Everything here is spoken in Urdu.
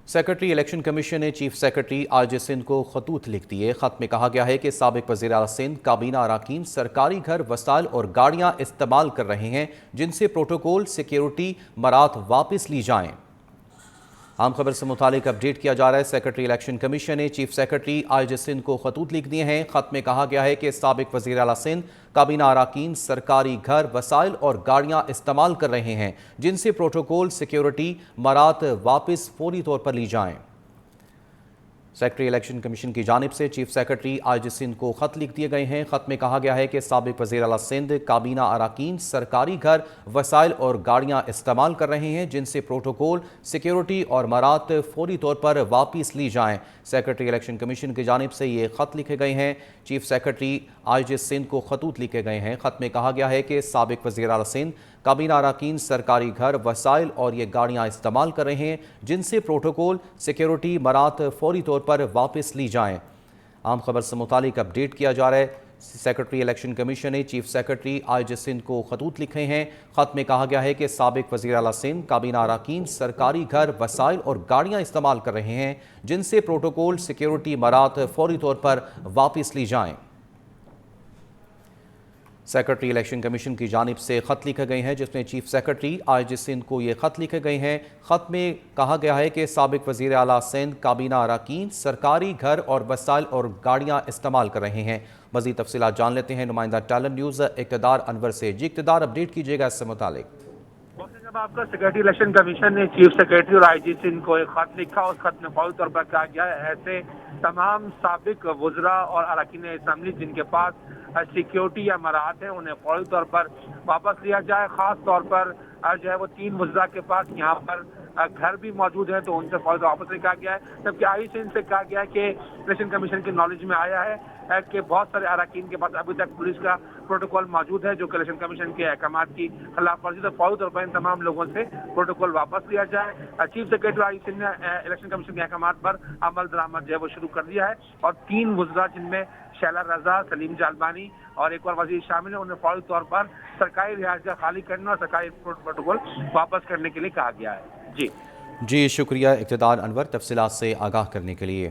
سیکرٹری الیکشن کمیشن نے چیف سیکرٹری آج سندھ کو خطوط لکھ دیے۔ خط میں کہا گیا ہے کہ سابق وزیر اعلیٰ سندھ کابینہ اراکین سرکاری گھر، وسائل اور گاڑیاں استعمال کر رہے ہیں جن سے پروٹوکول سیکیورٹی مرات واپس لی جائیں۔ عام خبر سے متعلق اپڈیٹ کیا جا رہا ہے۔ سیکرٹری الیکشن کمیشن نے چیف سیکرٹری آج سندھ کو خطوط لکھ دیے ہیں۔ خط میں کہا گیا ہے کہ سابق وزیر اعلیٰ سندھ کابینہ اراکین سرکاری گھر، وسائل اور گاڑیاں استعمال کر رہے ہیں جن سے پروٹوکول سیکیورٹی مرات واپس فوری طور پر لی جائیں۔ سیکرٹری الیکشن کمیشن کی جانب سے چیف سیکرٹری آج سندھ کو خط لکھ دیے گئے ہیں۔ خط میں کہا گیا ہے کہ سابق وزیر اعلیٰ سندھ کابینہ اراکین سرکاری گھر، وسائل اور گاڑیاں استعمال کر رہے ہیں جن سے پروٹوکول سیکیورٹی اور مرات فوری طور پر واپس لی جائیں۔ سیکرٹری الیکشن کمیشن کی جانب سے یہ خط لکھے گئے ہیں۔ چیف سیکرٹری آج سندھ کو خطوط لکھے گئے ہیں۔ خط میں کہا گیا ہے کہ سابق وزیر اعلیٰ سندھ کابینہ اراکین سرکاری گھر، وسائل اور یہ گاڑیاں استعمال کر رہے ہیں جن سے پروٹوکول سیکیورٹی مرات فوری طور پر واپس لی جائیں۔ عام خبر سے متعلق اپڈیٹ کیا جا رہا ہے۔ سیکرٹری الیکشن کمیشن نے چیف سیکرٹری آج سندھ کو خطوط لکھے ہیں۔ خط میں کہا گیا ہے کہ سابق وزیر اعلیٰ سندھ کابینہ اراکین سرکاری گھر، وسائل اور گاڑیاں استعمال کر رہے ہیں جن سے پروٹوکول سیکیورٹی مرات فوری طور پر واپس لی جائیں۔ سیکرٹری الیکشن کمیشن کی جانب سے خط لکھے گئے ہیں جس میں چیف سیکرٹری آج سندھ کو یہ خط لکھے گئے ہیں۔ خط میں کہا گیا ہے کہ سابق وزیر اعلیٰ سندھ کابینہ اراکین سرکاری گھر اور وسائل اور گاڑیاں استعمال کر رہے ہیں۔ مزید تفصیلات جان لیتے ہیں نمائندہ ٹیلنٹ نیوز اقتدار انور سے۔ جی اقتدار، اپڈیٹ کیجیے گا اس سے متعلق۔ جب آپ کا سیکرٹری الیکشن کمیشن نے چیف سیکرٹری اور آئی جی سندھ کو ایک خط لکھا، اس خط میں فوری طور پر کہا گیا ہے ایسے تمام سابق وزراء اور اراکین اسمبلی جن کے پاس سیکیورٹی یا مراعات ہیں انہیں فوری طور پر واپس لیا جائے۔ خاص طور پر جو ہے وہ 3 وزراء کے پاس یہاں پر گھر بھی موجود ہیں تو ان سے فوری واپس کہا گیا ہے، جبکہ آئی سندھ سے کہا گیا ہے کہ الیکشن کمیشن کی نالج میں آیا ہے کہ بہت سارے اراکین کے پاس ابھی تک پولیس کا پروٹوکول موجود ہے جو کہ الیکشن کمیشن کے احکامات کی خلاف ورزی، تو فوری طور پر ان تمام لوگوں سے پروٹوکول واپس لیا جائے۔ چیف سیکرٹری آئی سندھ نے الیکشن کمیشن کے احکامات پر عمل درآمد جو ہے وہ شروع کر دیا ہے اور 3 وزراء جن میں شیلا رضا، سلیم جالبانی اور ایک اور وزیر شامل ہیں، انہیں فوری طور پر سرکاری رہائش گاہ خالی کرنے اور سرکاری پروٹوکول واپس کرنے کے لیے کہا گیا ہے۔ جی شکریہ اقتدار انور تفصیلات سے آگاہ کرنے کے لیے۔